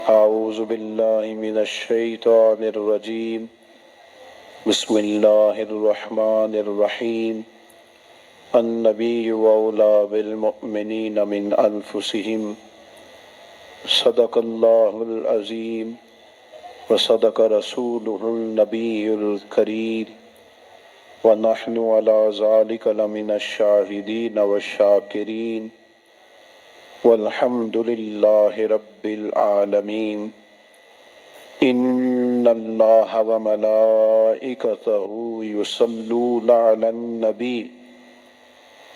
أعوذ بالله من الشيطان الرجيم. بسم الله الرحمن الرحيم. النبي أولى بالمؤمنين من أنفسهم. صدق الله العظيم وصدق رسوله النبي الكريم ونحن على ذلك لمن الشاهدين والشاكرين والحمد لله رب العالمين. إن الله وملائكته يصلون على النبي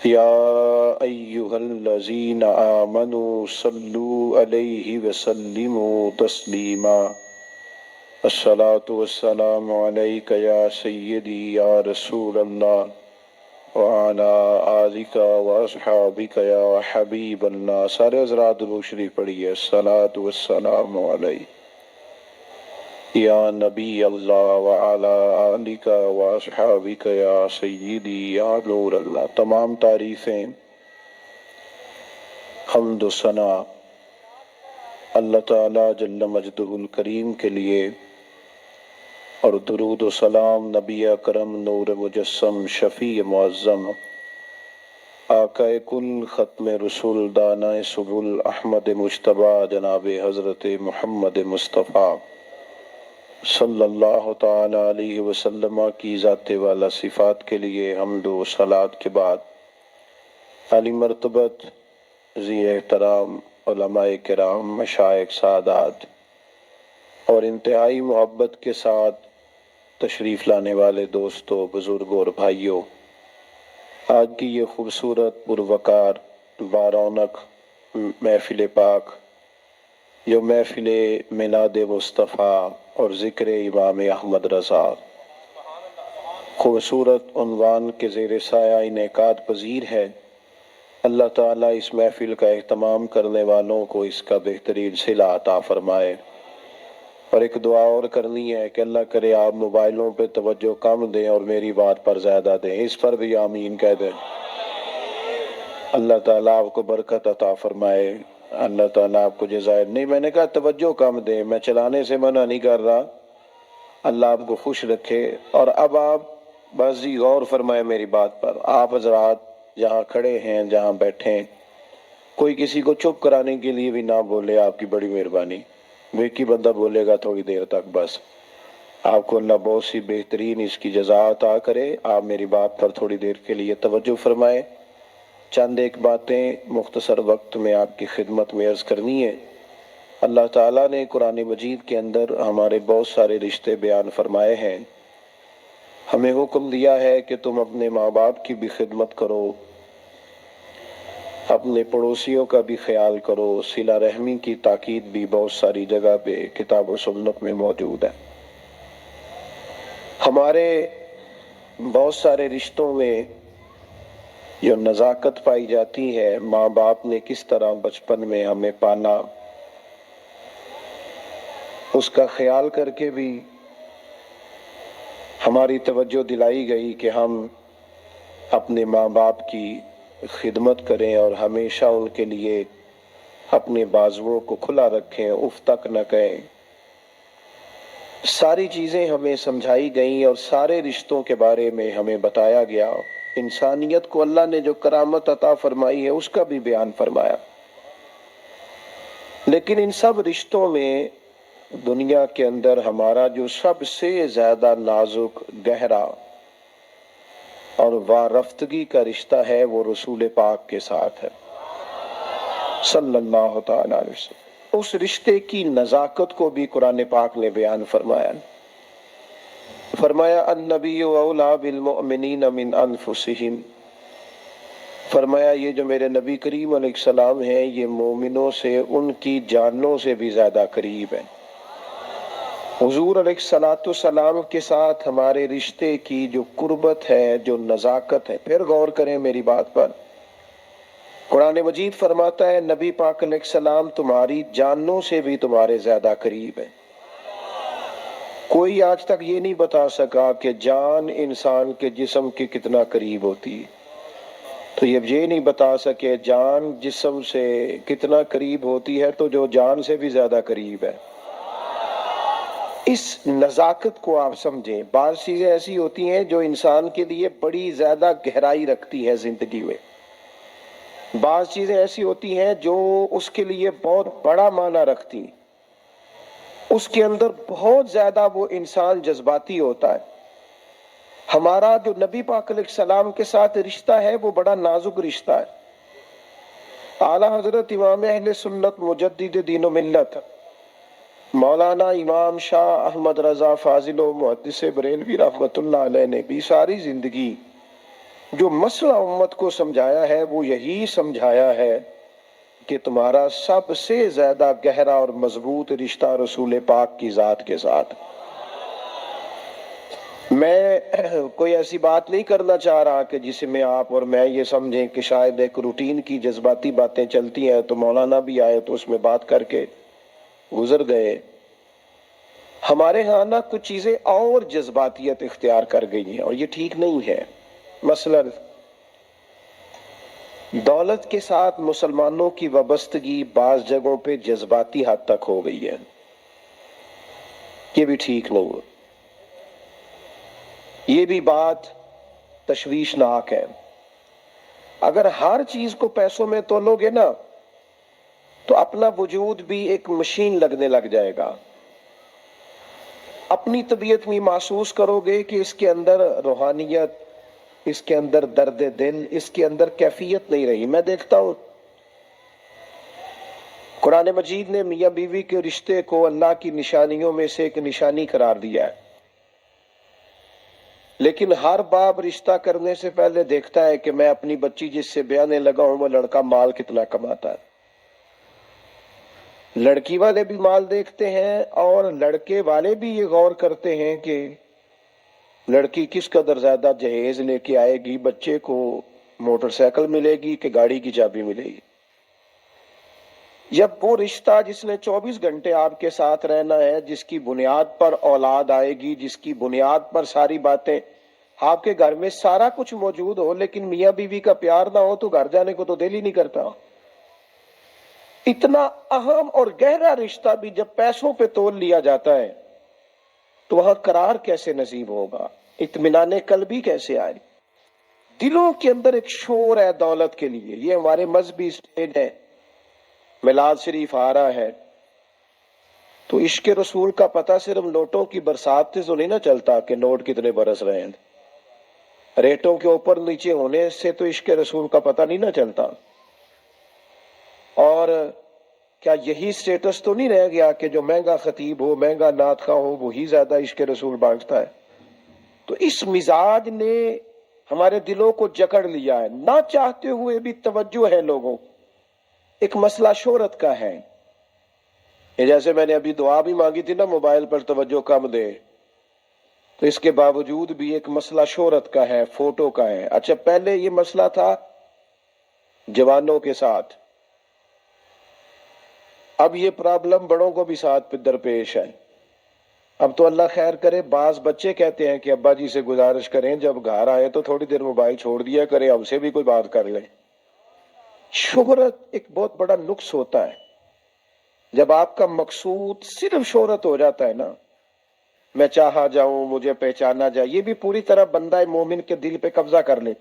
يا أيها الذين آمنوا صلوا عليه وسلموا تسليما. الصلاة والسلام عليك يا سيدي يا رسول الله وعلى آلك وأصحابك يا حبيب الله. سارے حضرات درود شریف پڑھیے. الصلاة والسلام علیک یا نبی اللہ وعلی آلک واصحابک یا سیدی یا نور اللہ. تمام تعریفیں، حمد و ثنا اللہ تعالی جل مجدہ الکریم کے لیے، اور درود و سلام نبی اکرم نور مجسم شفیع معظم آقا کل ختم رسول دانہ سبل احمد مجتبی جناب حضرت محمد مصطفیٰ صلی اللہ تعالی علیہ وسلم کی ذات والا صفات کے لیے حمد و صلات کے بعد، عالی مرتبت ذی احترام علماء کرام، مشائخ، سادات اور انتہائی محبت کے ساتھ تشریف لانے والے دوستوں، بزرگوں اور بھائیوں، آج کی یہ خوبصورت پروقار بارونق محفل پاک، جو محفل میلاد مصطفیٰ اور ذکر امام احمد رضا خوبصورت عنوان کے زیر سایہ انعقاد پذیر ہے. اللہ تعالیٰ اس محفل کا اہتمام کرنے والوں کو اس کا بہترین صلہ عطا فرمائے. اور ایک دعا اور کرنی ہے کہ اللہ کرے آپ موبائلوں پہ توجہ کم دیں اور میری بات پر زیادہ دیں. اس پر بھی آمین کہہ دیں. اللہ تعالیٰ آپ کو برکت عطا فرمائے. اللہ تعالیٰ آپ کو جزائر نہیں، میں نے کہا توجہ کم دیں، میں چلانے سے منع نہیں کر رہا. اللہ آپ کو خوش رکھے. اور اب آپ بس جی غور فرمائے میری بات پر. آپ حضرات جہاں کھڑے ہیں، جہاں بیٹھیں، کوئی کسی کو چپ کرانے کے لیے بھی نہ بولے، آپ کی بڑی مہربانی. ایک ہی بندہ بولے گا تھوڑی دیر تک بس. آپ کو اللہ بہت سی بہترین اس کی جزا عطا کرے. آپ میری بات پر تھوڑی دیر کے لیے توجہ فرمائیں. چند ایک باتیں مختصر وقت میں آپ کی خدمت میں عرض کرنی ہے. اللہ تعالیٰ نے قرآن مجید کے اندر ہمارے بہت سارے رشتے بیان فرمائے ہیں. ہمیں حکم دیا ہے کہ تم اپنے ماں باپ کی بھی خدمت کرو، اپنے پڑوسیوں کا بھی خیال کرو. صلہ رحمی کی تاکید بھی بہت ساری جگہ پہ کتاب و سنت میں موجود ہے. ہمارے بہت سارے رشتوں میں جو نزاکت پائی جاتی ہے، ماں باپ نے کس طرح بچپن میں ہمیں پالا، اس کا خیال کر کے بھی ہماری توجہ دلائی گئی کہ ہم اپنے ماں باپ کی خدمت کریں اور ہمیشہ ان کے لیے اپنے بازوؤں کو کھلا رکھیں، اف تک نہ کہیں. ساری چیزیں ہمیں سمجھائی گئیں اور سارے رشتوں کے بارے میں ہمیں بتایا گیا. انسانیت کو اللہ نے جو کرامت عطا فرمائی ہے اس کا بھی بیان فرمایا. لیکن ان سب رشتوں میں دنیا کے اندر ہمارا جو سب سے زیادہ نازک، گہرا اور وارفتگی کا رشتہ ہے وہ رسول پاک کے ساتھ ہے صلی اللہ تعالی علیہ وسلم. اس رشتے کی نزاکت کو بھی قرآن پاک نے بیان فرمایا. فرمایا النبی اولیٰ بالمؤمنین من انفسہم. فرمایا یہ جو میرے نبی کریم علیہ السلام ہیں یہ مومنوں سے ان کی جانوں سے بھی زیادہ قریب ہیں. حضور علیہ السلام کے ساتھ ہمارے رشتے کی جو قربت ہے، جو نزاکت ہے، پھر غور کریں میری بات پر. قرآن مجید فرماتا ہے نبی پاک علیہ السلام تمہاری جانوں سے بھی تمہارے زیادہ قریب ہیں. کوئی آج تک یہ نہیں بتا سکا کہ جان انسان کے جسم کے کتنا قریب ہوتی ہے. تو یہ نہیں بتا سکے جان جسم سے کتنا قریب ہوتی ہے، تو جو جان سے بھی زیادہ قریب ہے۔ اس نزاکت کو آپ سمجھیں۔ بعض چیزیں ایسی ہوتی ہیں جو انسان کے لیے بڑی زیادہ گہرائی رکھتی ہے زندگی میں، بعض چیزیں ایسی ہوتی ہیں جو اس کے لیے بہت بڑا معنی رکھتی ہیں، اس کے اندر بہت زیادہ وہ انسان جذباتی ہوتا ہے۔ ہمارا جو نبی پاک علیہ السلام کے ساتھ رشتہ ہے وہ بڑا نازک رشتہ ہے۔ اعلیٰ حضرت امام اہل سنت مجدد دین و ملت مولانا امام شاہ احمد رضا فاضل و محدث بریلوی رحمۃ اللہ علیہ نے بھی ساری زندگی جو مسئلہ امت کو سمجھایا ہے وہ یہی سمجھایا ہے کہ تمہارا سب سے زیادہ گہرا اور مضبوط رشتہ رسول پاک کی ذات کے ساتھ۔ میں کوئی ایسی بات نہیں کرنا چاہ رہا کہ جس میں آپ اور میں یہ سمجھیں کہ شاید ایک روٹین کی جذباتی باتیں چلتی ہیں تو مولانا بھی آئے تو اس میں بات کر کے گزر گئے۔ ہمارے ہاں نا کچھ چیزیں اور جذباتیت اختیار کر گئی ہیں اور یہ ٹھیک نہیں ہے۔ مثلا دولت کے ساتھ مسلمانوں کی وابستگی بعض جگہوں پہ جذباتی حد تک ہو گئی ہے، یہ بھی ٹھیک نہیں ہے، یہ بھی بات تشویشناک ہے۔ اگر ہر چیز کو پیسوں میں تولو گے نا تو اپنا وجود بھی ایک مشین لگنے لگ جائے گا۔ اپنی طبیعت میں محسوس کرو گے کہ اس کے اندر روحانیت، اس کے اندر درد دل، اس کے اندر کیفیت نہیں رہی۔ میں دیکھتا ہوں قرآن مجید نے میاں بیوی کے رشتے کو اللہ کی نشانیوں میں سے ایک نشانی قرار دیا ہے، لیکن ہر باپ رشتہ کرنے سے پہلے دیکھتا ہے کہ میں اپنی بچی جس سے بیانے لگا ہوں وہ لڑکا مال کتنا کماتا ہے۔ لڑکی والے بھی مال دیکھتے ہیں اور لڑکے والے بھی یہ غور کرتے ہیں کہ لڑکی کس قدر زیادہ جہیز لے کے آئے گی، بچے کو موٹر سائیکل ملے گی کہ گاڑی کی چابی ملے گی۔ جب وہ رشتہ جس نے 24 گھنٹے آپ کے ساتھ رہنا ہے، جس کی بنیاد پر اولاد آئے گی، جس کی بنیاد پر ساری باتیں، آپ کے گھر میں سارا کچھ موجود ہو لیکن میاں بیوی کا پیار نہ ہو تو گھر جانے کو تو دل ہی نہیں کرتا۔ اتنا اہم اور گہرا رشتہ بھی جب پیسوں پہ تول لیا جاتا ہے تو وہاں قرار کیسے نصیب ہوگا، اطمینان قلبی کیسے آئے؟ دلوں کے اندر ایک شور ہے دولت کے لیے۔ یہ ہمارے مذہبی اسٹیج ہے، میلاد شریف آ رہا ہے تو عشق رسول کا پتہ صرف نوٹوں کی برسات سے تو نہیں نہ چلتا کہ نوٹ کتنے برس رہے ہیں۔ ریٹوں کے اوپر نیچے ہونے سے تو عشق رسول کا پتہ نہیں نہ چلتا۔ اور کیا یہی سٹیٹس تو نہیں رہ گیا کہ جو مہنگا خطیب ہو، مہنگا نعت خواہ ہو، وہی زیادہ عشق رسول بانٹتا ہے؟ تو اس مزاج نے ہمارے دلوں کو جکڑ لیا ہے، نہ چاہتے ہوئے بھی توجہ ہے لوگوں۔ ایک مسئلہ شہرت کا ہے، یہ جیسے میں نے ابھی دعا بھی مانگی تھی نا موبائل پر توجہ کم دے، تو اس کے باوجود بھی ایک مسئلہ شہرت کا ہے، فوٹو کا ہے۔ اچھا پہلے یہ مسئلہ تھا جوانوں کے ساتھ، اب یہ پرابلم بڑوں کو بھی ساتھ پہ درپیش ہے۔ اب تو اللہ خیر کرے، بعض بچے کہتے ہیں کہ ابا جی سے گزارش کریں جب گھر آئے تو تھوڑی دیر موبائل چھوڑ دیا کرے، ہم سے بھی کوئی بات کر لیں۔ شہرت ایک بہت بڑا نقص ہوتا ہے، جب آپ کا مقصود صرف شہرت ہو جاتا ہے نا، میں چاہا جاؤں، مجھے پہچانا جائے، یہ بھی پوری طرح بندہ مومن کے دل پہ قبضہ کر لے۔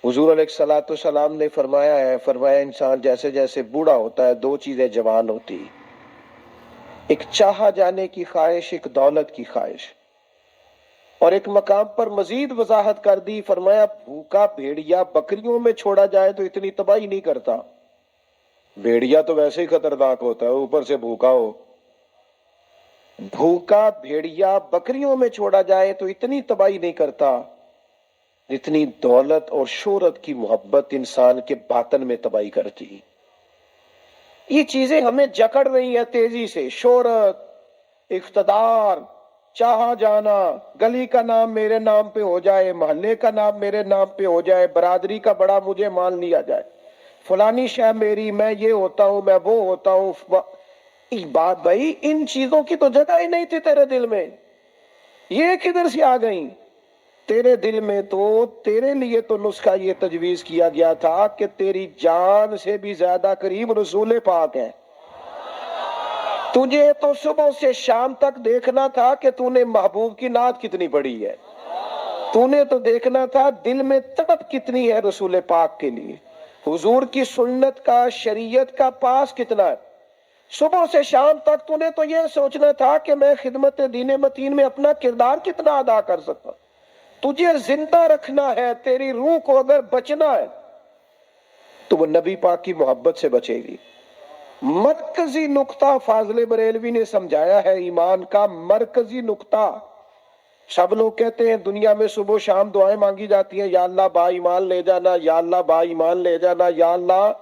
حضور علیہ الصلوۃ والسلام نے فرمایا انسان جیسے جیسے بوڑھا ہوتا ہے دو چیزیں جوان ہوتی، ایک چاہا جانے کی خواہش، ایک دولت کی خواہش۔ اور ایک مقام پر مزید وضاحت کر دی، فرمایا بھوکا بھیڑیا بکریوں میں چھوڑا جائے تو اتنی تباہی نہیں کرتا، بھیڑیا تو ویسے ہی خطرناک ہوتا ہے، اوپر سے بھوکا ہو۔ بھوکا بھیڑیا بکریوں میں چھوڑا جائے تو اتنی تباہی نہیں کرتا جتنی دولت اور شہرت کی محبت انسان کے باطن میں تباہی کرتی۔ یہ چیزیں ہمیں جکڑ رہی ہیں تیزی سے، شہرت، اقتدار، چاہا جانا، گلی کا نام میرے نام پہ ہو جائے، محلے کا نام میرے نام پہ ہو جائے، برادری کا بڑا مجھے مان لیا جائے، فلانی شے میری، میں یہ ہوتا ہوں، میں وہ ہوتا ہوں۔ بات بھائی ان چیزوں کی تو جگہ ہی نہیں تھی تیرے دل میں، یہ کدھر سے آ گئیں؟ تیرے دل میں تو تیرے لیے تو نسخہ یہ تجویز کیا گیا تھا کہ تیری جان سے بھی زیادہ قریب رسول پاک ہے. تجھے تو صبح سے شام تک دیکھنا تھا کہ تو نے محبوب کی نعت کتنی پڑھی ہے. تو نے تو دیکھنا تھا دل میں تڑپ کتنی ہے رسول پاک کے لیے، حضور کی سنت کا، شریعت کا پاس کتنا ہے. صبح سے شام تک تو نے تو یہ سوچنا تھا کہ میں خدمت دین متین میں اپنا کردار کتنا ادا کر سکتا. تجھے زندہ رکھنا ہے، تیری روح کو اگر بچنا ہے تو وہ نبی پاک کی محبت سے بچے گی. مرکزی نقطہ فاضل بریلوی نے سمجھایا ہے ایمان کا مرکزی نقطہ. سب لوگ کہتے ہیں دنیا میں صبح و شام دعائیں مانگی جاتی ہیں، یا اللہ با ایمان لے جانا، یا اللہ با ایمان لے جانا، یا اللہ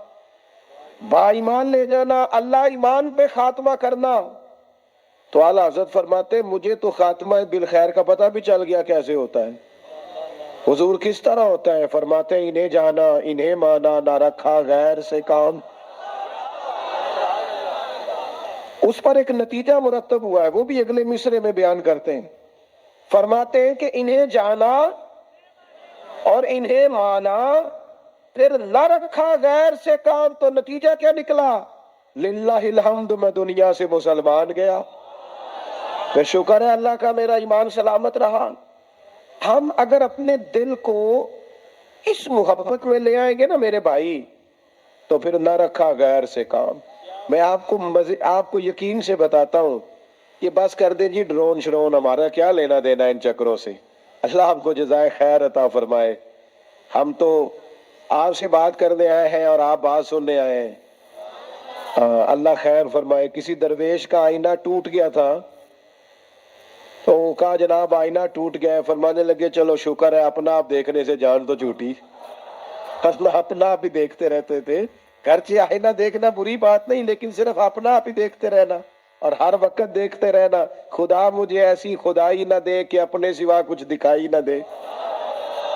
با ایمان لے جانا، اللہ ایمان پہ خاتمہ کرنا. تو اعلیٰ حضرت فرماتے مجھے تو خاتمہ بالخیر کا پتہ بھی چل گیا کیسے ہوتا ہے. حضور کس طرح ہوتا ہے؟ فرماتے انہیں جانا انہیں مانا، نہ رکھا غیر سے کام. اس پر ایک نتیجہ مرتب ہوا ہے، وہ بھی اگلے مصرے میں بیان کرتے ہیں. فرماتے ہیں کہ انہیں جانا اور انہیں مانا، پھر نہ رکھا غیر سے کام، تو نتیجہ کیا نکلا؟ للہ الحمد، میں دنیا سے مسلمان گیا. میں شکر ہے اللہ کا میرا ایمان سلامت رہا. ہم اگر اپنے دل کو اس محبت میں لے آئیں گے نا میرے بھائی، تو پھر نہ رکھا غیر سے کام. میں آپ کو یقین سے بتاتا ہوں، یہ بس کر دیں جی ڈرون شرون، ہمارا کیا لینا دینا ان چکروں سے. اللہ آپ کو جزائے خیر عطا فرمائے. ہم تو آپ سے بات کرنے آئے ہیں اور آپ بات سننے آئے ہیں. اللہ خیر فرمائے. کسی درویش کا آئینہ ٹوٹ گیا تھا تو کہا جناب آئینہ ٹوٹ گیا ہے. فرمانے لگے چلو شکر ہے اپنا آپ دیکھنے سے جان تو چھوٹی. اپنا آپ ہی دیکھتے رہتے تھے. گرچہ آئینہ دیکھنا بری بات نہیں، لیکن صرف اپنا آپ ہی دیکھتے رہنا اور ہر وقت دیکھتے رہنا. خدا مجھے ایسی خدائی نہ دے کہ اپنے سوا کچھ دکھائی نہ دے.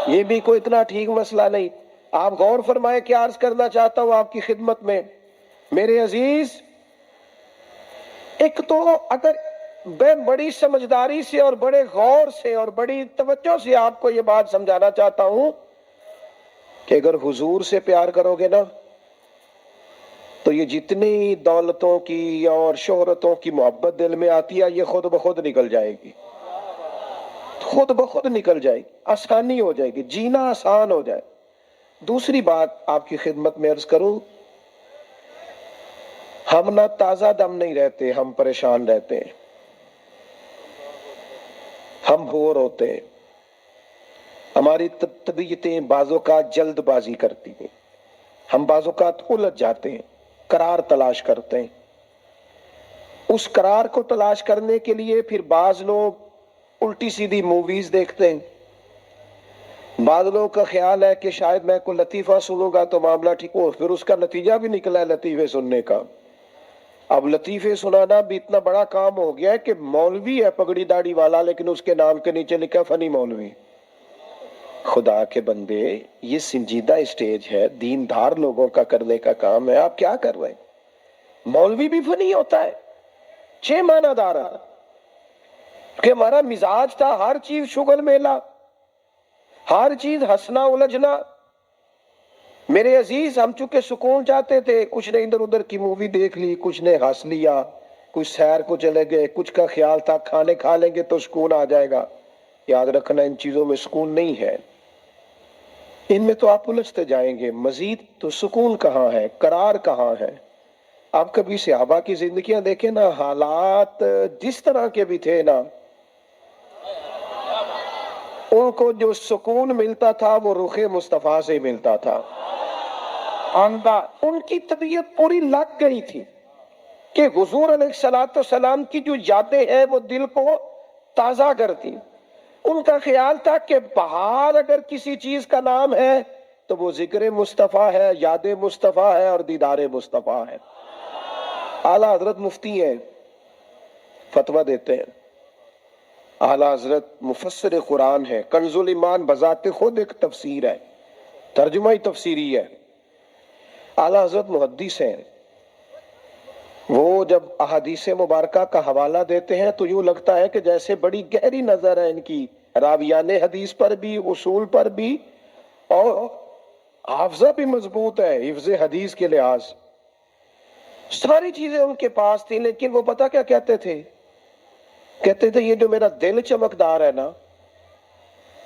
یہ بھی کوئی اتنا ٹھیک مسئلہ نہیں. آپ غور فرمائے کیا عرض کرنا چاہتا ہوں آپ کی خدمت میں میرے عزیز. ایک تو اگر میں بڑی سمجھداری سے اور بڑے غور سے اور بڑی توجہ سے آپ کو یہ بات سمجھانا چاہتا ہوں کہ اگر حضور سے پیار کرو گے نا تو یہ جتنی دولتوں کی اور شہرتوں کی محبت دل میں آتی ہے یہ خود بخود نکل جائے گی. خود بخود نکل جائے گی، آسانی ہو جائے گی، جینا آسان ہو جائے. دوسری بات آپ کی خدمت میں عرض کروں، ہم نہ تازہ دم نہیں رہتے، ہم پریشان رہتے ہیں، ہم بور ہوتے ہیں. ہماری طبیعتیں بعض اوقات جلد بازی کرتی ہیں، ہم بعض اوقات الجھ جاتے ہیں، قرار تلاش کرتے ہیں. اس قرار کو تلاش کرنے کے لیے پھر بعض لوگ الٹی سیدھی موویز دیکھتے ہیں. بعض لوگوں کا خیال ہے کہ شاید میں کوئی لطیفہ سنوں گا تو معاملہ ٹھیک ہو، پھر اس کا نتیجہ بھی نکلا ہے لطیفے سننے کا. اب لطیفے سنانا بھی اتنا بڑا کام ہو گیا ہے کہ مولوی ہے پگڑی داڑھی والا لیکن اس کے نام کے نیچے لکھا فنی مولوی. خدا کے بندے یہ سنجیدہ اسٹیج ہے، دیندار لوگوں کا کرنے کا کام ہے، آپ کیا کر رہے ہیں؟ مولوی بھی فنی ہوتا ہے، 6 معنی دار کہ ہمارا مزاج تھا ہر چیز شغل میلہ، ہر چیز ہنسنا الجھنا. میرے عزیز ہم چونکہ سکون چاہتے تھے، کچھ نے ادھر ادھر کی مووی دیکھ لی، کچھ نے ہنس لیا، کچھ سیر کو چلے گئے، کچھ کا خیال تھا کھانے کھا لیں گے تو سکون آ جائے گا. یاد رکھنا ان چیزوں میں سکون نہیں ہے، ان میں تو آپ الجھتے جائیں گے. مزید تو سکون کہاں ہے، قرار کہاں ہے؟ آپ کبھی صحابہ کی زندگیاں دیکھیں نا، حالات جس طرح کے بھی تھے نا، ان کو جو سکون ملتا تھا وہ رخ مصطفیٰ سے ملتا تھا. ان کی طبیعت پوری لگ گئی تھی کہ حضور علیہ السلام کی جو یادیں ہیں وہ دل کو تازہ کرتی. ان کا خیال تھا کہ بہار اگر کسی چیز کا نام ہے تو وہ ذکر مصطفیٰ ہے، یاد مصطفیٰ ہے اور دیدار مصطفیٰ ہے. اعلیٰ حضرت مفتی ہیں، فتویٰ دیتے ہیں. اعلیٰ حضرت مفسر قرآن ہے، کنز الایمان بذات خود ایک تفسیر ہے، ترجمہ ہی تفسیری ہے. اعلیٰ حضرت محدث ہیں. وہ جب احادیث مبارکہ کا حوالہ دیتے ہیں تو یوں لگتا ہے کہ جیسے بڑی گہری نظر ہے ان کی راویان حدیث پر بھی، اصول پر بھی، اور حافظہ بھی مضبوط ہے حفظ حدیث کے لحاظ، ساری چیزیں ان کے پاس تھی. لیکن وہ پتہ کیا کہتے تھے؟ کہتے تھے یہ جو میرا دل چمکدار ہے نا،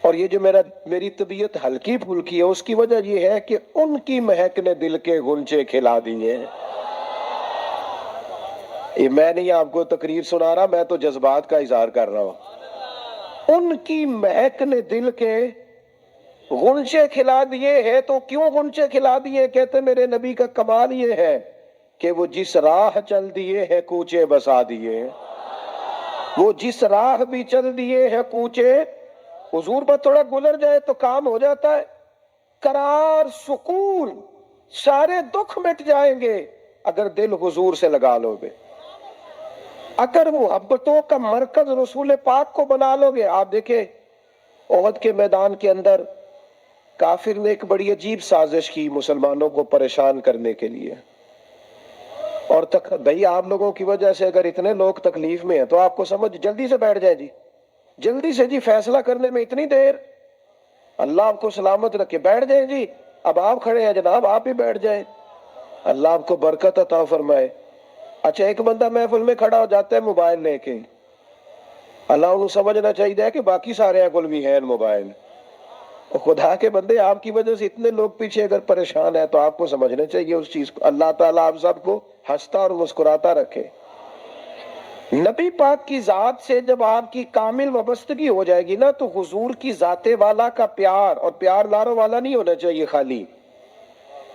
اور یہ جو میری طبیعت ہلکی پھلکی ہے، اس کی وجہ یہ ہے کہ ان کی مہک نے دل کے غنچے کھلا دیے. یہ میں نہیں آپ کو تقریر سنا رہا، میں تو جذبات کا اظہار کر رہا ہوں. ان کی مہک نے دل کے غنچے کھلا دیے ہیں. تو کیوں غنچے کھلا دیے؟ کہتے میرے نبی کا کمال یہ ہے کہ وہ جس راہ چل دیے ہیں کوچے بسا دیے. وہ جس راہ بھی چل دیے ہیں کوچے، حضور پر تھوڑا گزر جائے تو کام ہو جاتا ہے. قرار، سکون، سارے دکھ مٹ جائیں گے اگر دل حضور سے لگا لو گے، اگر محبتوں کا مرکز رسول پاک کو بنا لو گے. آپ دیکھیں احد کے میدان کے اندر کافر نے ایک بڑی عجیب سازش کی مسلمانوں کو پریشان کرنے کے لیے. اور بھئی آپ لوگوں کی وجہ سے اگر اتنے لوگ تکلیف میں ہیں تو آپ کو سمجھ جلدی سے بیٹھ جائیں جی، جلدی سے جی، فیصلہ کرنے میں اتنی دیر، اللہ آپ کو سلامت رکھے، بیٹھ جائیں جی. اب آپ کھڑے ہیں جناب، آپ ہی بیٹھ جائیں، اللہ آپ کو برکت عطا فرمائے. اچھا ایک بندہ محفل میں کھڑا ہو جاتا ہے موبائل لے کے، اللہ انہوں سمجھنا چاہیے کہ باقی سارے کل بھی ہیں موبائل. خدا کے بندے، آپ کی وجہ سے اتنے لوگ پیچھے اگر پریشان ہیں تو آپ کو سمجھنا چاہیے اس چیز کو. اللہ تعالیٰ آپ سب کو ہنستا اور مسکراتا رکھے. نبی پاک کی ذات سے جب آپ کی کامل وابستگی ہو جائے گی نا، تو حضور کی ذات والا کا پیار، اور پیار لارو والا نہیں ہونا چاہیے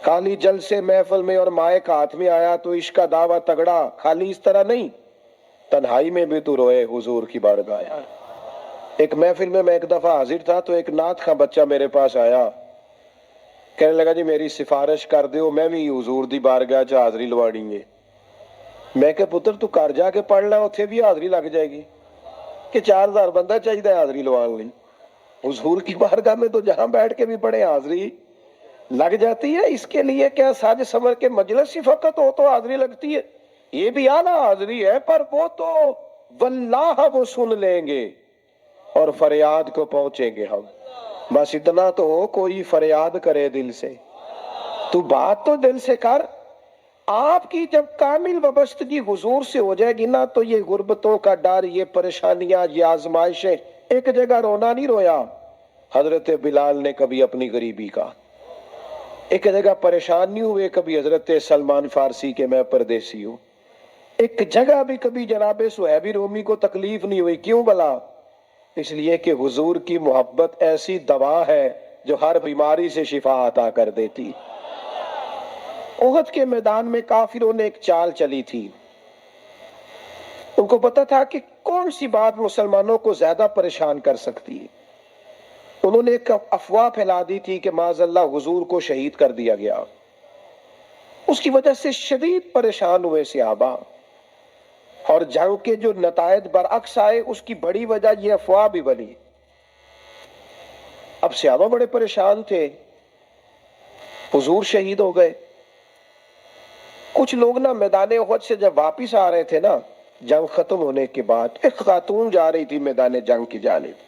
خالی جل سے محفل میں اور مائک ہاتھ میں آیا تو عشق کا دعویٰ تگڑا، خالی اس طرح نہیں. تنہائی میں بھی تو روئے حضور کی بارگاہ. ایک محفل میں ایک دفعہ حاضر تھا تو ایک نعت خواں بچہ میرے پاس آیا، کہنے لگا جی میری سفارش کر دیو، میں بھی حضور دی بارگاہ چ حاضری لواڑی ہے. میں کہ پتر تو گھر جا کے پڑھ لے، اتھے بھی حاضری لگ جائے گی کہ 4000 بندہ چاہیے حاضری لوان لی. حضور کی بارگاہ میں تو جہاں بیٹھ کے بھی پڑھے حاضری لگ جاتی ہے. اس کے لیے کیا ساج سمر کے مجلس ہی فقط ہو تو حاضری لگتی ہے؟ یہ بھی اعلیٰ حاضری ہے، پر وہ تو واللہ وہ سن لیں گے اور فریاد کو پہنچیں گے ہم. بس اتنا تو ہو، کوئی فریاد کرے دل سے، تو بات تو دل سے کر. آپ کی جب کامل وابستگی حضور سے ہو جائے گی نا، تو یہ غربتوں کا ڈر، یہ پریشانیاں، یہ آزمائشیں، ایک جگہ رونا نہیں رویا حضرت بلال نے کبھی اپنی غریبی کا، ایک جگہ پریشان نہیں ہوئے کبھی حضرت سلمان فارسی کے میں پردیسی ہوں، ایک جگہ بھی کبھی جناب صہیب رومی کو تکلیف نہیں ہوئی. کیوں بلا؟ اس لیے کہ حضور کی محبت ایسی دوا ہے جو ہر بیماری سے شفا عطا کر دیتی. احد کے میدان میں کافروں نے ایک چال چلی تھی. ان کو پتا تھا کہ کون سی بات مسلمانوں کو زیادہ پریشان کر سکتی ہے. انہوں نے ایک افواہ پھیلا دی تھی کہ معاذ اللہ حضور کو شہید کر دیا گیا. اس کی وجہ سے شدید پریشان ہوئے صحابہ، اور جنگ کے جو نتائج برعکس آئے اس کی بڑی وجہ یہ افواہ بھی بنی. اب صحابہ بڑے پریشان تھے، حضور شہید ہو گئے. کچھ لوگ نا میدان احد سے جب واپس آ رہے تھے نا، جنگ ختم ہونے کے بعد، ایک خاتون جا رہی تھی میدان جنگ کی جانب.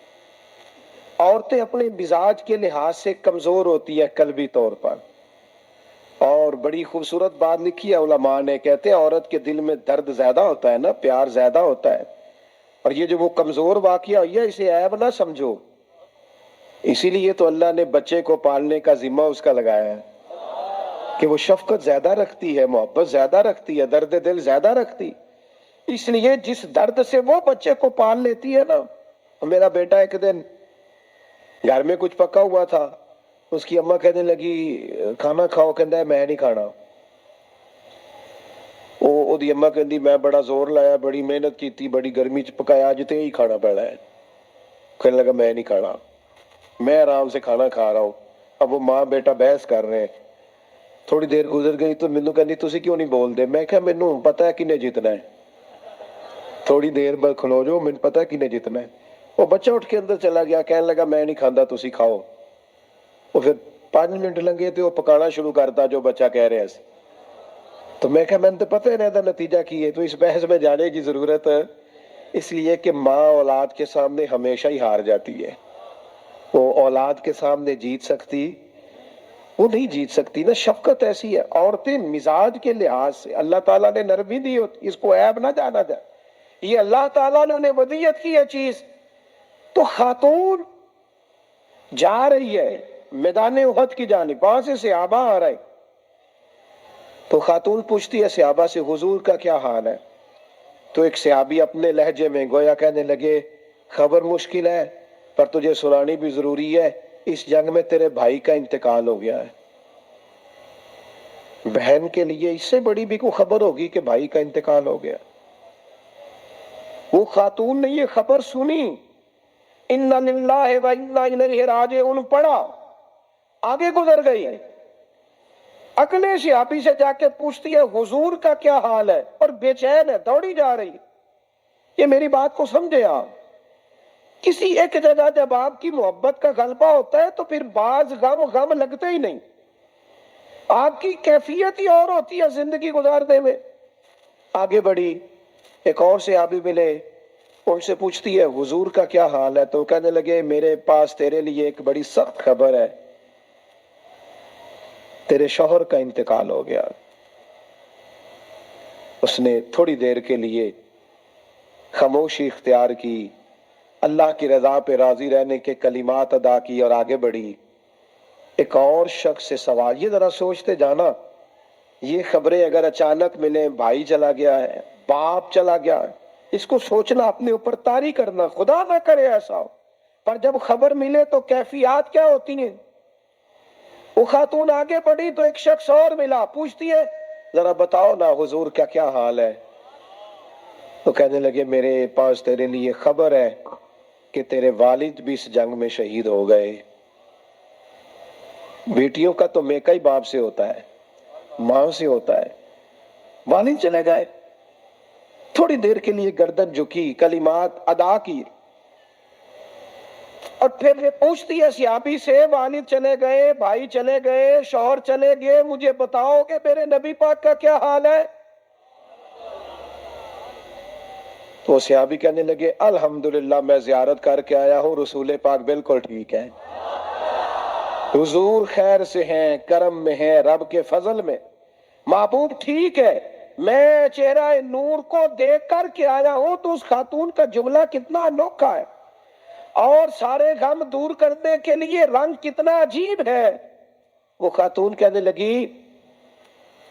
عورتیں اپنے مزاج کے لحاظ سے کمزور ہوتی ہے قلبی طور پر، اور بڑی خوبصورت بات لکھی ہے علماء نے، کہتے ہیں عورت کے دل میں درد زیادہ ہوتا ہے نا، پیار زیادہ ہوتا ہے، اور یہ جو وہ کمزور واقعہ ہوئی ہے اسے عیب نہ سمجھو. اسی لیے تو اللہ نے بچے کو پالنے کا ذمہ اس کا لگایا ہے کہ وہ شفقت زیادہ رکھتی ہے، محبت زیادہ رکھتی ہے، درد دل زیادہ رکھتی. اس لیے جس درد سے وہ بچے کو پال لیتی ہے نا. میرا بیٹا ایک دن گھر میں کچھ پکا ہوا تھا، اس کی اماں کہنے لگی کھانا کھاؤ، کہندا ہے میں نہیں کھانا. وہ دی اماں کہندی میں بڑا زور لایا، بڑی محنت کیتی، بڑی گرمی چ پکایا، اج تے ہی کھانا پینا ہے. کہنے لگا میں نہیں کھانا، میں آرام سے کھانا کھا رہا ہوں. اب وہ ماں بیٹا بحث کر رہے ہیں. تھوڑی دیر گزر گئی تو مینوں کہندی تسی کیوں نہیں بول دے؟ میں کہا مینوں پتہ ہے کنے جیتنا ہے، تھوڑی دیر بعد کھلو جو، مینوں پتہ ہے کنے جیتنا ہے. وہ بچہ اٹھ کے اندر چلا گیا، کہنے لگا میں نہیں کھاندا، تسی کھاؤ. وہ پھر 5 منٹ لنگے تے وہ پکانا شروع کرتا جو بچہ کہہ رہا سی. تو میں کہا میں نے تو پتہ ہے نا دا نتیجہ کی ہے، تو اس بحث میں جانے کی ضرورت اس لیے کہ ماں اولاد کے سامنے ہمیشہ ہی ہار جاتی ہے. وہ اولاد کے سامنے جیت سکتی؟ وہ نہیں جیت سکتی نا. شفقت ایسی ہے. عورتیں مزاج کے لحاظ سے اللہ تعالیٰ نے نرمی دی ہوتی، اس کو عیب نہ جانا جائے. یہ اللہ تعالیٰ نے انہیں ودیت کی ہے چیز. تو خاتون جا رہی ہے میدان احد کی جانب، وہاں سے صحابہ آ رہے، تو خاتون پوچھتی ہے صحابہ سے حضور کا کیا حال ہے؟ تو ایک صحابی اپنے لہجے میں گویا کہنے لگے خبر مشکل ہے پر تجھے سنانی بھی ضروری ہے، اس جنگ میں تیرے بھائی کا انتقال ہو گیا ہے. بہن کے لیے اس سے بڑی بھی کوئی خبر ہوگی کہ بھائی کا انتقال ہو گیا. وہ خاتون نے یہ خبر سنی، اِنَّا لِلَّهِ وَإِنَّا إِلَيْهِ رَاجِعُونَ پڑھا، آگے گزر گئی. اگلے صحابی سے جا کے پوچھتی ہے حضور کا کیا حال ہے، اور بے چین ہے، دوڑی جا رہی. یہ میری بات کو سمجھے آپ. کسی ایک جگہ جب آپ کی محبت کا غلبہ ہوتا ہے تو پھر بعض غم لگتے ہی نہیں. آپ کی کیفیت ہی اور ہوتی ہے زندگی گزارنے میں. آگے بڑھی، ایک اور صحابی ملے، ان سے پوچھتی ہے حضور کا کیا حال ہے، تو کہنے لگے میرے پاس تیرے لیے ایک بڑی سخت خبر ہے، تیرے شوہر کا انتقال ہو گیا. اس نے تھوڑی دیر کے لیے خاموشی اختیار کی، اللہ کی رضا پہ راضی رہنے کے کلمات ادا کی اور آگے بڑھی. ایک اور شخص سے سوال، یہ ذرا سوچتے جانا، یہ خبریں اگر اچانک ملیں، بھائی چلا گیا ہے، باپ چلا گیا ہے، اس کو سوچنا، اپنے اوپر طاری کرنا، خدا نہ کرے ایسا ہو. پر جب خبر ملے تو کیفیات کیا ہوتی ہیں. وہ خاتون آگے بڑھی تو ایک شخص اور ملا، پوچھتی ہے ذرا بتاؤ نا حضور کا کیا حال ہے. تو کہنے لگے میرے پاس تیرے لیے خبر ہے کہ تیرے والد بھی اس جنگ میں شہید ہو گئے. بیٹیوں کا تو میکا ہی باپ سے ہوتا ہے، ماں سے ہوتا ہے. والد چلے گئے. تھوڑی دیر کے لیے گردن جھکی، کلمات ادا کی، اور پھر یہ پوچھتی ہے صحابی سے والد چلے گئے، بھائی چلے گئے، شوہر چلے گئے، مجھے بتاؤ کہ میرے نبی پاک کا کیا حال ہے. تو صحابی کہنے لگے الحمدللہ میں زیارت کر کے آیا ہوں، رسول پاک بالکل ٹھیک ہے، حضور خیر سے ہیں، کرم میں ہیں، رب کے فضل میں، محبوب ٹھیک ہے. میں چہرہ نور کو دیکھ کر کے آیا ہوں. تو اس خاتون کا جملہ کتنا انوکھا ہے، اور سارے غم دور کرنے کے لیے رنگ کتنا عجیب ہے. وہ خاتون کہنے لگی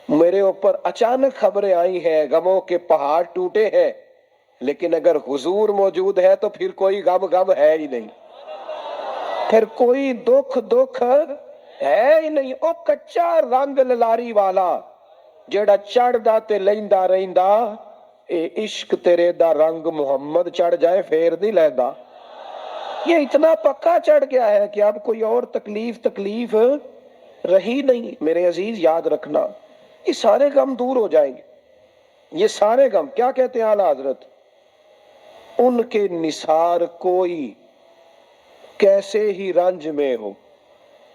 میرے اوپر اچانک خبریں آئی ہیں، غموں کے پہاڑ ٹوٹے ہیں، لیکن اگر حضور موجود ہے تو پھر کوئی غم ہے ہی نہیں، پھر کوئی دکھ ہے ہی نہیں. او کچا رنگ للاری والا جیڑا چڑھدا تے لیندا رہندا، اے عشق تیرے دا رنگ محمد چڑھ جائے پھر نہیں لیندا. یہ اتنا پکا چڑھ گیا ہے کہ اب کوئی اور تکلیف رہی نہیں. میرے عزیز یاد رکھنا، یہ سارے غم دور ہو جائیں گے. یہ سارے غم کیا کہتے ہیں اعلیٰ حضرت، ان کے نثار کوئی کیسے ہی رنج میں ہو.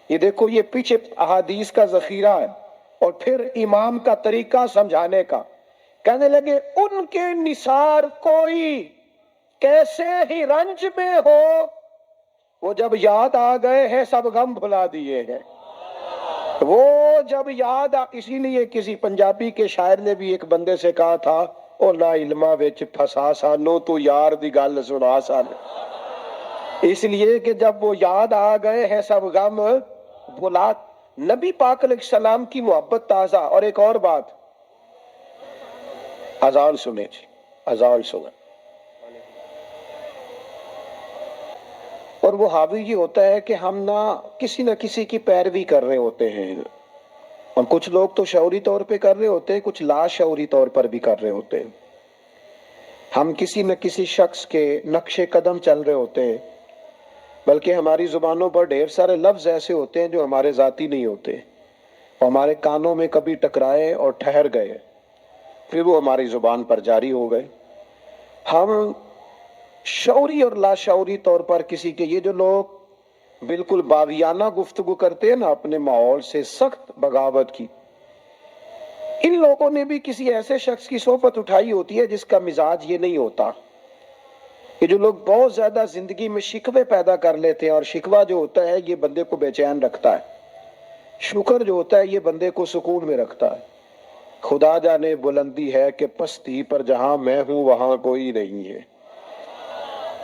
یہ دیکھو، یہ پیچھے احادیث کا ذخیرہ ہے اور پھر امام کا طریقہ سمجھانے کا. کہنے لگے ان کے نثار کوئی کیسے ہی رنج میں ہو، وہ جب یاد آ گئے ہیں سب غم بھلا دیے ہیں. وہ جب یاد اسی لیے کسی پنجابی کے شاعر نے بھی ایک بندے سے کہا تھا او نا علما وچ پھسا سانو تو یار دی گل سنا سانو. اس لیے کہ جب وہ یاد آ گئے ہیں سب غم بھلا. نبی پاک علیہ السلام کی محبت تازہ. اور ایک اور بات، اذان سنے جی، اذان سنے. اور وہ حاوی یہ ہوتا ہے کہ ہم نہ کسی کی پیروی کر رہے ہوتے ہیں، اور کچھ لوگ تو شعوری طور پہ کر رہے ہوتے ہیں، کچھ لا شعوری طور پر بھی کر رہے ہوتے ہیں. ہم کسی نہ کسی شخص کے نقش قدم چل رہے ہوتے ہیں، بلکہ ہماری زبانوں پر ڈھیر سارے لفظ ایسے ہوتے ہیں جو ہمارے ذاتی نہیں ہوتے، وہ ہمارے کانوں میں کبھی ٹکرائے اور ٹھہر گئے، پھر وہ ہماری زبان پر جاری ہو گئے. ہم شعوری اور لا شعوری طور پر کسی کے، یہ جو لوگ بالکل باغیانہ گفتگو کرتے ہیں نا، اپنے ماحول سے سخت بغاوت کی، ان لوگوں نے بھی کسی ایسے شخص کی صحبت اٹھائی ہوتی ہے جس کا مزاج یہ نہیں ہوتا. کہ جو لوگ بہت زیادہ زندگی میں شکوے پیدا کر لیتے ہیں، اور شکوہ جو ہوتا ہے یہ بندے کو بے چین رکھتا ہے، شکر جو ہوتا ہے یہ بندے کو سکون میں رکھتا ہے۔ خدا جانے بلندی ہے کہ پستی پر جہاں میں ہوں وہاں کوئی نہیں ہے۔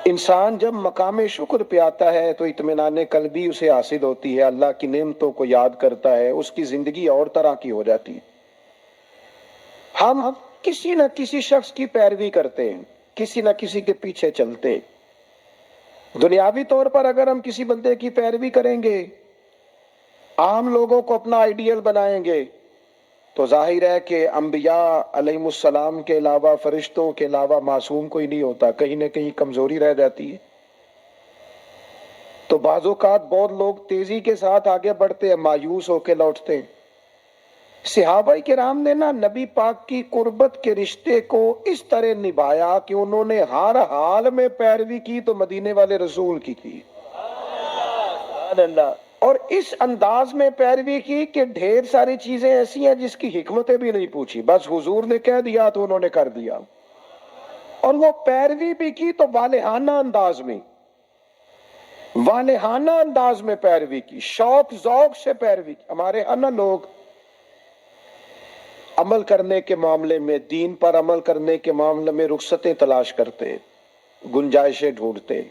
انسان جب مقام شکر پہ آتا ہے تو اطمینان قلبی اسے حاصل ہوتی ہے، اللہ کی نعمتوں کو یاد کرتا ہے، اس کی زندگی اور طرح کی ہو جاتی ہے۔ ہم کسی نہ کسی شخص کی پیروی کرتے ہیں، کسی نہ کسی کے پیچھے چلتے ہیں۔ دنیاوی طور پر اگر ہم کسی بندے کی پیروی کریں گے، عام لوگوں کو اپنا آئیڈیل بنائیں گے، تو ظاہر ہے کہ انبیاء علیہ السلام کے علاوہ، فرشتوں کے علاوہ معصوم کوئی نہیں ہوتا، کہیں نہ کہیں کمزوری رہ جاتی ہے۔ تو بعض اوقات بہت لوگ تیزی کے ساتھ آگے بڑھتے ہیں، مایوس ہو کے لوٹتے ہیں۔ صحابہ کرام نے نبی پاک کی قربت کے رشتے کو اس طرح نبھایا کہ انہوں نے ہر حال میں پیروی کی تو مدینے والے رسول کی سبحان اللہ، اور اس انداز میں پیروی کی کہ ڈھیر ساری چیزیں ایسی ہیں جس کی حکمتیں بھی نہیں پوچھی، بس حضور نے کہہ دیا تو انہوں نے کر دیا۔ اور وہ پیروی بھی کی تو والہانہ انداز میں، والہانہ انداز میں پیروی کی، شوق ذوق سے پیروی کی۔ ہمارے ہاں لوگ عمل کرنے کے معاملے میں، دین پر عمل کرنے کے معاملے میں رخصتیں تلاش کرتے، گنجائشیں ڈھونڈتے،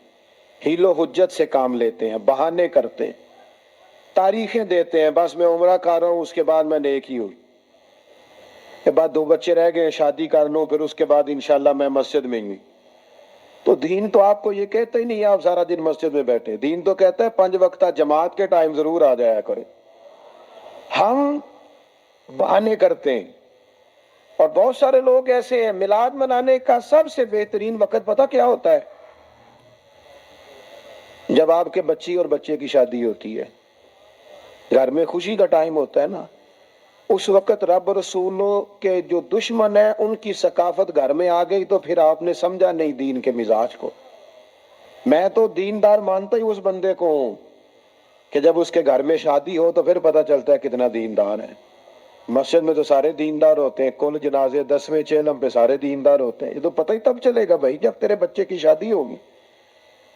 حیل و حجت سے کام لیتے ہیں، بہانے کرتے، تاریخیں دیتے ہیں، بس میں عمرہ کر رہا ہوں اس کے بعد میں نیک ہی ہوئی، کے بعد 2 بچے رہ گئے شادی کر لوں، پھر اس کے بعد انشاءاللہ میں مسجد میں ہوں۔ تو دین تو آپ کو یہ کہتا ہی نہیں آپ سارا دن مسجد میں بیٹھے، دین تو کہتا ہے 5 وقتہ جماعت کے ٹائم ضرور آ جایا کرے۔ ہم بہانے کرتے ہیں، اور بہت سارے لوگ ایسے ہیں۔ میلاد منانے کا سب سے بہترین وقت پتہ کیا ہوتا ہے؟ جب آپ کے بچی اور بچے کی شادی ہوتی ہے، گھر میں خوشی کا ٹائم ہوتا ہے نا، اس وقت رب رسولوں کے جو دشمن ہیں ان کی ثقافت گھر میں آ گئی تو پھر آپ نے سمجھا نہیں دین کے مزاج کو۔ میں تو دیندار مانتا ہی اس بندے کو ہوں کہ جب اس کے گھر میں شادی ہو تو پھر پتہ چلتا ہے کتنا دیندار ہے۔ مسجد میں تو سارے دیندار ہوتے ہیں، کل جنازے 10ویں چہلم پہ سارے دیندار ہوتے ہیں، یہ تو پتہ ہی تب چلے گا بھائی جب تیرے بچے کی شادی ہوگی۔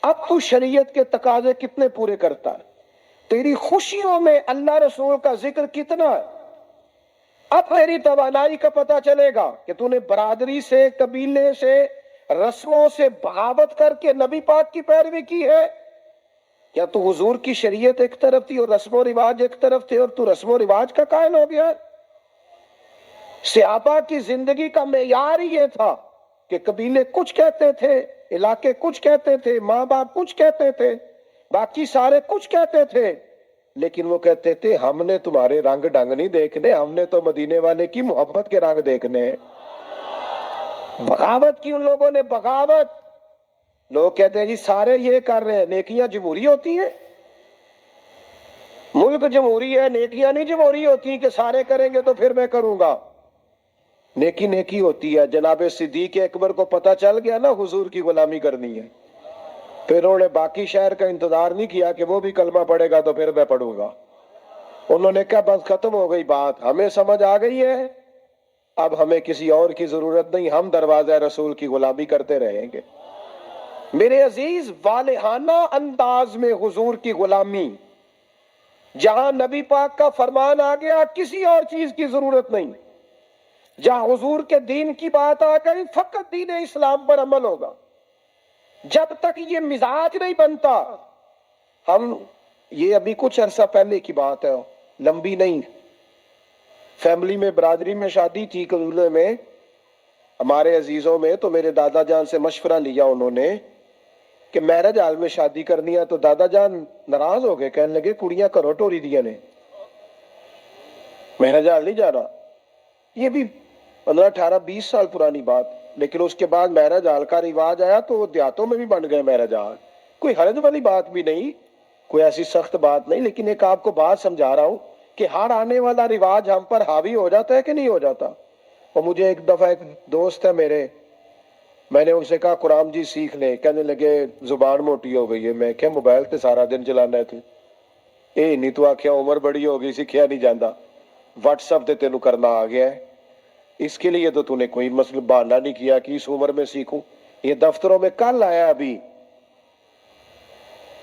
اب تو شریعت کے تقاضے کتنے پورے کرتا ہے، تیری خوشیوں میں اللہ رسول کا ذکر کتنا ہے، اب تیری توانائی کا پتہ چلے گا کہ تو نے برادری سے، قبیلے سے، رسموں سے بغاوت کر کے نبی پاک کی پیروی کی ہے، یا تو حضور کی شریعت ایک طرف تھی اور رسم و رواج ایک طرف تھے اور تو رسم و رواج کا قائل ہو گیا۔ صحابہ کی زندگی کا معیار ہی یہ تھا کہ قبیلے کچھ کہتے تھے، علاقے کچھ کہتے تھے، ماں باپ کچھ کہتے تھے، باقی سارے کچھ کہتے تھے، لیکن وہ کہتے تھے ہم نے تمہارے رنگ ڈھنگ نہیں دیکھنے، ہم نے تو مدینے والے کی محبت کے رنگ دیکھنے ہیں۔ بغاوت کی ان لوگوں نے، بغاوت۔ لوگ کہتے ہیں جی سارے یہ کر رہے ہیں، نیکیاں جمہوری ہوتی ہیں؟ ملک جمہوری ہے، نیکیاں نہیں جمہوری ہوتی کہ سارے کریں گے تو پھر میں کروں گا۔ نیکی نیکی ہوتی ہے۔ جناب صدیق اکبر کو پتہ چل گیا نا حضور کی غلامی کرنی ہے، پھر انہوں نے باقی شہر کا انتظار نہیں کیا کہ وہ بھی کلمہ پڑھے گا تو پھر میں پڑھوں گا۔ انہوں نے کہا بس ختم ہو گئی بات، ہمیں سمجھ آ گئی ہے، اب ہمیں کسی اور کی ضرورت نہیں، ہم دروازہ رسول کی غلامی کرتے رہیں گے۔ میرے عزیز، والہانہ انداز میں حضور کی غلامی، جہاں نبی پاک کا فرمان آ گیا کسی اور چیز کی ضرورت نہیں، جہاں حضور کے دین کی بات آ گئی فقط دین اسلام پر عمل ہوگا۔ جب تک یہ مزاج نہیں بنتا، ہم یہ ابھی کچھ عرصہ پہلے کی بات ہے، لمبی نہیں، فیملی میں، برادری میں شادی تھی قبیلے میں ہمارے عزیزوں میں، تو میرے دادا جان سے مشورہ لیا انہوں نے کہ میرج ہال میں شادی کرنی ہے، تو دادا جان ناراض ہو گئے، کہنے لگے کڑیاں گھروں ٹوری دیا نے، میرج ہال نہیں جانا۔ یہ بھی 15 18 20 سال پرانی بات، لیکن اس کے بعد میرج ہال کا رواج آیا تو وہ دیہاتوں میں بھی بن گئے میرج ہال، کوئی حرج والی بات بھی نہیں، کوئی ایسی سخت بات نہیں، لیکن ایک آپ کو بات سمجھا رہا ہوں کہ ہر آنے والا رواج ہم پر حاوی ہو جاتا ہے کہ نہیں ہو جاتا۔ اور مجھے ایک دفعہ ایک دوست ہے میرے، میں نے ان سے کہا قرآن جی سیکھ لیں، کہنے لگے زبان موٹی ہو گئی ہے۔ میں کہا موبائل تے سارا دن چلانا ہے تو اے نہیں تو آکھیا عمر بڑی ہو گئی سیکھیا نہیں جاندہ، واٹس ایپ تے تینوں کرنا آ گیا ہے، اس کے لیے تو نے کوئی مسئلہ بہانہ نہیں کیا کہ اس عمر میں سیکھوں۔ یہ دفتروں میں کل آیا، ابھی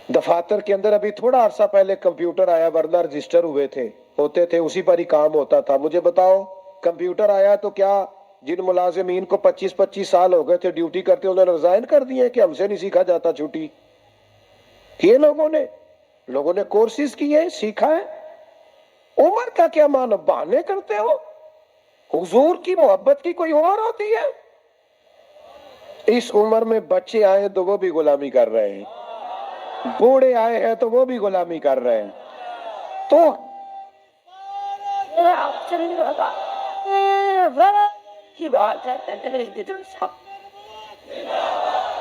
دفاتر کے اندر ابھی تھوڑا عرصہ پہلے کمپیوٹر آیا، ورنہ رجسٹر ہوتے تھے، اسی پر ہی کام ہوتا تھا۔ مجھے بتاؤ، کمپیوٹر آیا تو کیا جن ملازمین کو 25 سال ہو گئے تھے ڈیوٹی کرتے، انہوں نے ریزائن کر دیے کہ ہم سے نہیں سیکھا جاتا چھٹی؟ کیے لوگوں نے کورسز کیے، سیکھا ہے۔ عمر کا کیا معنی؟ بہانے کرتے ہو؟ حضور کی محبت کی کوئی عمر ہوتی ہے؟ اس عمر میں بچے آئے تو وہ بھی غلامی کر رہے ہیں، بوڑھے آئے ہیں تو وہ بھی غلامی کر رہے ہیں۔ تو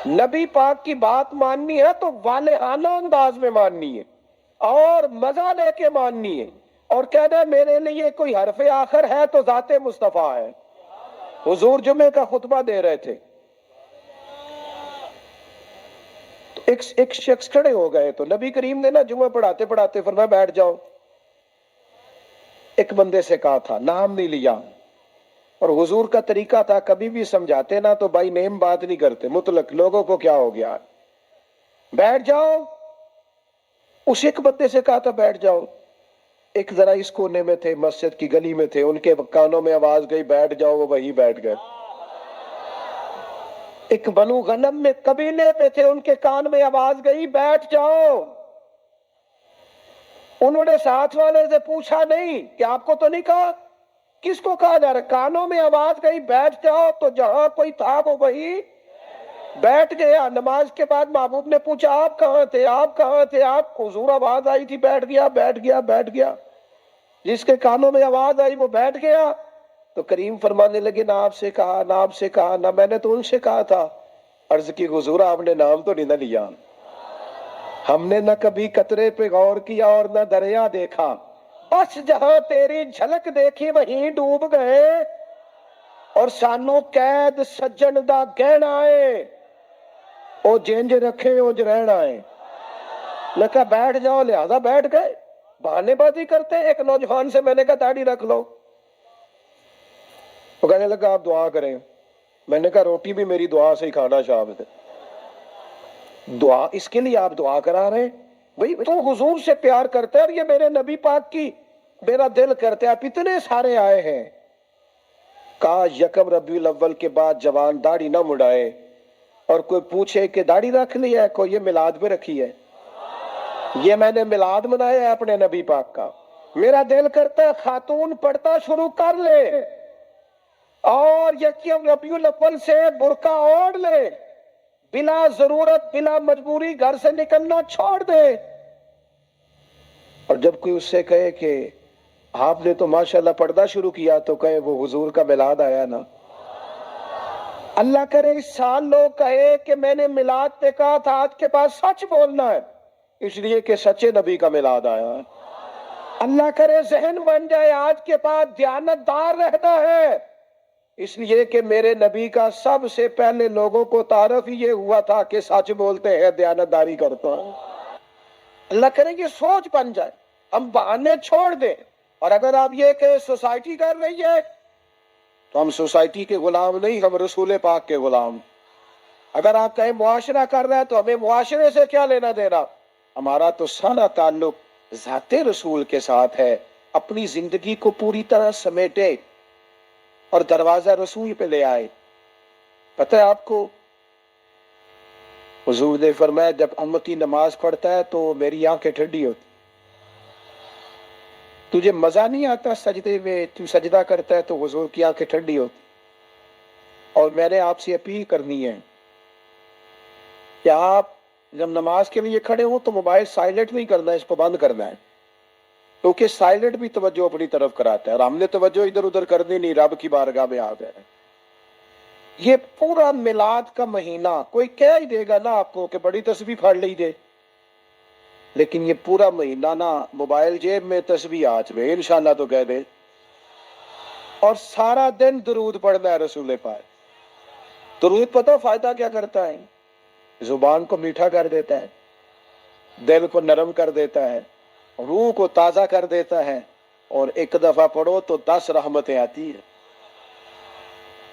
نبی پاک کی بات ماننی ہے تو والہانہ انداز میں ماننی ہے، اور مزہ لے کے ماننی ہے، اور کہنا میرے لیے کوئی حرف آخر ہے تو ذات مصطفیٰ ہے۔ حضور جمعے کا خطبہ دے رہے تھے، تو ایک شخص کھڑے ہو گئے، تو نبی کریم نے نا جمعہ پڑھاتے پڑھاتے فرمایا بیٹھ جاؤ۔ ایک بندے سے کہا تھا، نام نہیں لیا، اور حضور کا طریقہ تھا کبھی بھی سمجھاتے نا تو بائی نیم بات نہیں کرتے، مطلق لوگوں کو کیا ہو گیا، بیٹھ جاؤ۔ اس ایک بندے سے کہا تھا بیٹھ جاؤ، ایک ذرا اس کونے میں تھے، مسجد کی گلی میں تھے، ان کے کانوں میں آواز گئی بیٹھ جاؤ، وہ وہیں بیٹھ گئے۔ ایک بنو غنم میں قبیلے میں تھے، ان کے کان میں آواز گئی بیٹھ جاؤ۔ انہوں نے ساتھ والے سے پوچھا نہیں کہ آپ کو تو نہیں کہا؟ کس کو کہا جا رہا؟ کانوں میں آواز گئی بیٹھ جاؤ، تو جہاں کوئی تھا وہ وہی بیٹھ گیا۔ نماز کے بعد محبوب نے پوچھا آپ کہاں تھے، آپ کہاں تھے؟ آپ حضور آواز آئی تھی بیٹھ گیا، بیٹھ گیا، بیٹھ گیا۔ جس کے کانوں میں آواز آئی وہ بیٹھ گیا۔ تو کریم فرمانے لگے نہ آپ سے کہا، نہ آپ سے کہا، نہ میں نے تو ان سے کہا تھا۔ عرض کی حضور آپ نے نام تو نہیں نہ لیا، ہم نے نہ کبھی قطرے پہ غور کیا اور نہ دریا دیکھا، بس جہاں تیری جھلک دیکھی وہیں ڈوب گئے، اور سانو قید سجن دا گہنا ہے، او جنج رکھے او رہنا ہے۔ میں کہا بیٹھ جاؤ، لہذا بیٹھ گئے۔ بہانے بازی کرتے ہیں۔ ایک نوجوان سے میں نے کہا داڑھی رکھ لو، وہ کہنے لگا آپ دعا کریں۔ میں نے کہا روٹی بھی میری دعا سے ہی کھانا شام سے، دعا اس کے لیے آپ دعا کرا رہے ہیں؟ بھئی تو حضور سے پیار کرتا ہے، اور یہ میرے نبی پاک کی میرا دل کرتا ہے، آپ اتنے سارے آئے ہیں۔ کہا یکم ربیع الاول کے بعد جوان داڑھی نہ مڑائے، اور کوئی پوچھے کہ داڑھی رکھ لی ہے، کوئی یہ میلاد پہ رکھی ہے، یہ میں نے میلاد منایا ہے اپنے نبی پاک کا۔ میرا دل کرتا ہے خاتون پڑھتا شروع کر لے، اور یکم ربیع الاول سے برقع اوڑھ لے، بلا ضرورت بلا مجبوری گھر سے نکلنا چھوڑ دے۔ اور جب کوئی اس سے کہے کہ آپ نے تو ماشاءاللہ پردہ شروع کیا، تو کہے وہ حضور کا میلاد آیا نا۔ اللہ کرے اس سال لوگ کہے کہ میں نے میلاد پہ کہا تھا، آج کے بعد سچ بولنا ہے، اس لیے کہ سچے نبی کا میلاد آیا ہے۔ اللہ کرے ذہن بن جائے آج کے بعد دیانت دار رہنا ہے، اس لیے کہ میرے نبی کا سب سے پہلے لوگوں کو تعارف ہی یہ ہوا تھا کہ سچ بولتے ہیں، دیانت داری کرتا ہے۔ اللہ کرے یہ سوچ بن جائے، ہم بہانے چھوڑ دیں۔ اور اگر آپ یہ کہ سوسائٹی کر رہی ہے تو ہم سوسائٹی کے غلام نہیں، ہم رسول پاک کے غلام۔ اگر آپ کہیں معاشرہ کر رہا ہے تو ہمیں معاشرے سے کیا لینا دینا، ہمارا تو سارا تعلق ذات رسول کے ساتھ ہے۔ اپنی زندگی کو پوری طرح سمیٹے اور دروازہ رسول پہ لے آئے۔ پتہ ہے آپ کو، حضور نے فرمایا جب امتی نماز پڑھتا ہے تو میری آنکھیں ٹھنڈی ہوتی، تجھے مزہ نہیں آتا سجدے میں، تو سجدہ کرتا ہے تو حضور کی آنکھیں ٹھنڈی ہوتی۔ اور میں نے آپ سے اپیل کرنی ہے کہ آپ جب نماز کے لیے کھڑے ہوں تو موبائل سائلنٹ نہیں کرنا ہے، اس کو بند کرنا ہے، کیونکہ سائلنٹ بھی توجہ اپنی طرف کراتا ہے، اور ہم نے توجہ ادھر ادھر کرنی نہیں، رب کی بارگاہ میں آ گئے۔ یہ پورا میلاد کا مہینہ کوئی کہہ ہی دے گا نا آپ کو کہ بڑی تسبیح پڑھ لی دے، لیکن یہ پورا مہینہ نا موبائل جیب میں تسبیح ہاتھ میں، انشاءاللہ تو کہہ دے، اور سارا دن درود پڑھنا ہے رسول پاک۔ درود پتہ فائدہ کیا کرتا ہے؟ زبان کو میٹھا کر دیتا ہے، دل کو نرم کر دیتا ہے، روح کو تازہ کر دیتا ہے، اور ایک دفعہ پڑھو تو 10 رحمتیں آتی ہیں۔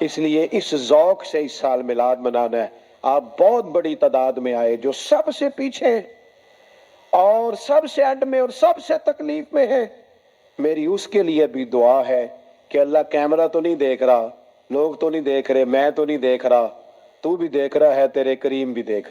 اس لیے اس ذوق سے اس سال میلاد منانا ہے۔ آپ بہت بڑی تعداد میں آئے، جو سب سے پیچھے اور سب سے اینڈ میں اور سب سے تکلیف میں ہے، میری اس کے لیے بھی دعا ہے کہ اللہ کیمرہ تو نہیں دیکھ رہا، لوگ تو نہیں دیکھ رہے، میں تو نہیں دیکھ رہا، تو بھی دیکھ رہا ہے، تیرے کریم بھی دیکھ رہا ہے۔